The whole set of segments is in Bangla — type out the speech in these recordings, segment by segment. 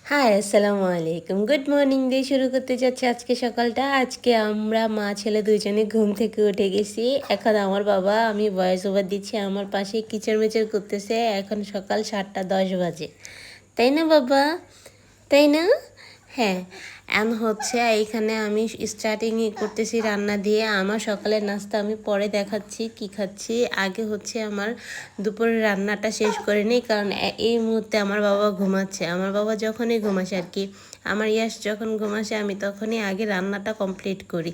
হাই, আসসালামু আলাইকুম। গুড মর্নিং দিয়ে শুরু করতে যাচ্ছি আজকে সকালটা। আজকে আমরা মা ছেলে দুজনে ঘুম থেকে উঠে গেছি। এখন আমার বাবা, আমি ভয়েস ওভার দিচ্ছি, আমার পাশে কিচড়-মিচড় করতেছে। এখন সকাল 7:10 বাজে। তাই না বাবা? তাই না? হ্যাঁ, হচ্ছে এইখানে আমি স্টার্টিংই করতেছি রান্না দিয়ে। আমার সকালের নাস্তা আমি পরে দেখাচ্ছি কি খাচ্ছি। আগে হচ্ছে আমার দুপুরের রান্নাটা শেষ করে নিই, কারণ এই মুহূর্তে আমার বাবা ঘুমাচ্ছে। আমার বাবা যখনই ঘুমাসে আর কি, আমার ইয়াস যখন ঘুমাসে আমি তখনই আগে রান্নাটা কমপ্লিট করি।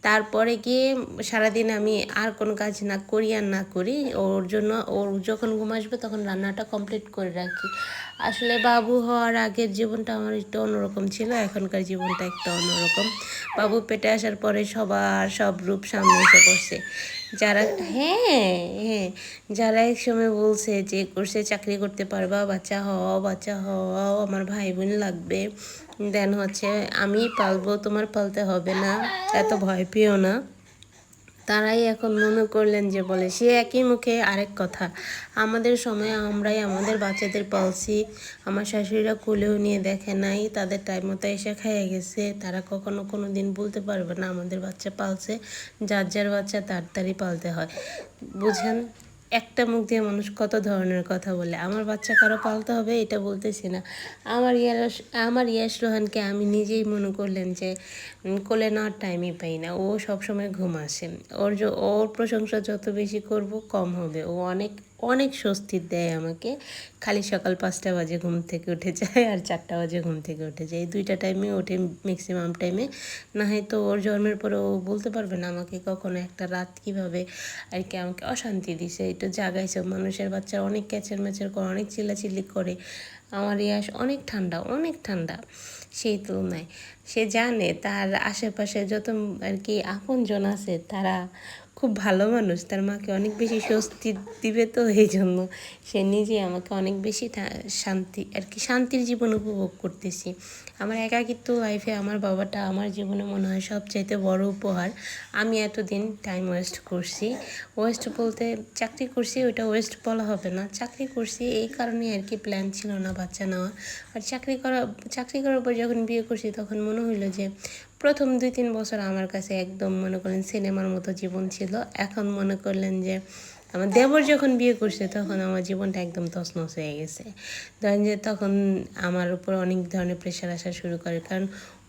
তারপরে গিয়ে সারাদিন আমি আর কোনো কাজ না করি আর না করি, ওর জন্য ওর যখন ঘুম আসবে তখন রান্নাটা কমপ্লিট করে রাখি। আসলে বাবু হওয়ার আগের জীবনটা আমার একটু অন্যরকম ছিল, এখনকার জীবনটা একটু অন্যরকম। বাবু পেটে আসার পরে সবার সব রূপ সামনে এসে পড়ছে। যারা হ্যাঁ হ্যাঁ যারা এক সময় বলছে যে করছে চাকরি করতে পারবা, বাচ্চা হওয়াও বাচ্চা হওয়াও, আমার ভাই বোন লাগবে, দেন হচ্ছে আমি পালবো, তোমার পালতে হবে না, এত ভয় পেও না, তারাই এখন মনে করলেন যে বলে সে একই মুখে আরেক কথা। আমাদের সময় আমরাই আমাদের বাচ্চাদের পালছি। আমার শাশুড়িরা কোলেও নিয়ে দেখে নাই, তাদের টাইম মতো এসে খেয়ে গেছে। তারা কখনো কোনো দিন বলতে পারবে না আমাদের বাচ্চা পালছে। যার যার বাচ্চা তাড়াতাড়ি পালতে হয়, বুঝেন? একটা মুখ দিয়ে মানুষ কত ধরনের কথা বলে। আমার বাচ্চা কারো পালতে হবে এটা বলতেছি না। আমার ইয়াস রোহানকে আমি নিজেই মনে করলেন যে কোলে নেওয়ার টাইমই পাই না। ও সবসময় ঘুম আসে। ওর প্রশংসা যত বেশি করব কম হবে। ও অনেক অনেক স্বস্তি দেয় আমাকে। খালি সকাল 5টা বাজে ঘুম থেকে উঠে যায় আর 4টা বাজে ঘুম থেকে উঠে যায়, এই দুইটা টাইমে ওঠে ম্যাক্সিমাম টাইমে। না হয় তো ওর জন্মের পরে ও বলতে পারবে না আমাকে কখনো একটা রাত কীভাবে আর কি আমাকে অশান্তি দিছে, একটু জাগাইছে। মানুষের বাচ্চা অনেক ক্যাচের ম্যাচের করে, অনেক চিল্লাচিল্লি করে। আমার ইয়াস অনেক ঠান্ডা, অনেক ঠান্ডা সেই তুলনায়। সে জানে তার আশেপাশে যত আর কি আপনজন আছে তারা খুব ভালো মানুষ, তার মাকে অনেক বেশি স্বস্তি দিবে, তো এই জন্য সে নিজে আমাকে অনেক বেশি শান্তি আর কি শান্তির জীবন উপভোগ করতেছি। আমার একাকিত্ব লাইফে আমার বাবাটা আমার জীবনে মনে হয় সবচাইতে বড় উপহার। আমি এতদিন টাইম ওয়েস্ট করছি, ওয়েস্ট বলতে চাকরি করছি, ওইটা ওয়েস্ট বলা হবে না। চাকরি করছি এই কারণে আর কি, প্ল্যান ছিল না বাচ্চা নেওয়া। আর চাকরি করার পর যখন বিয়ে করছি তখন মনে হইলো যে প্রথম 2-3 বছর আমার কাছে একদম মনে করেন সিনেমার মতো জীবন ছিল। এখন মনে করলেন যে আমার দেবর যখন বিয়ে করছে তখন আমার জীবনটা একদম তছনছ হয়ে গেছে। ধরেন যে তখন আমার উপর অনেক ধরনের প্রেশার আসা শুরু করে, কারণ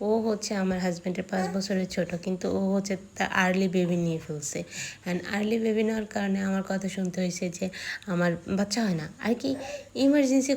ও হচ্ছে আমার হাজব্যান্ডের 5 বছরের ছোট, কিন্তু ও হচ্ছে তার আর্লি বেবি নিয়ে ফেলছে। অ্যান্ড আর্লি বেবি নেওয়ার কারণে আমার কথা শুনতে হয়েছে যে আমার বাচ্চা হয় না আর কি, ইমার্জেন্সি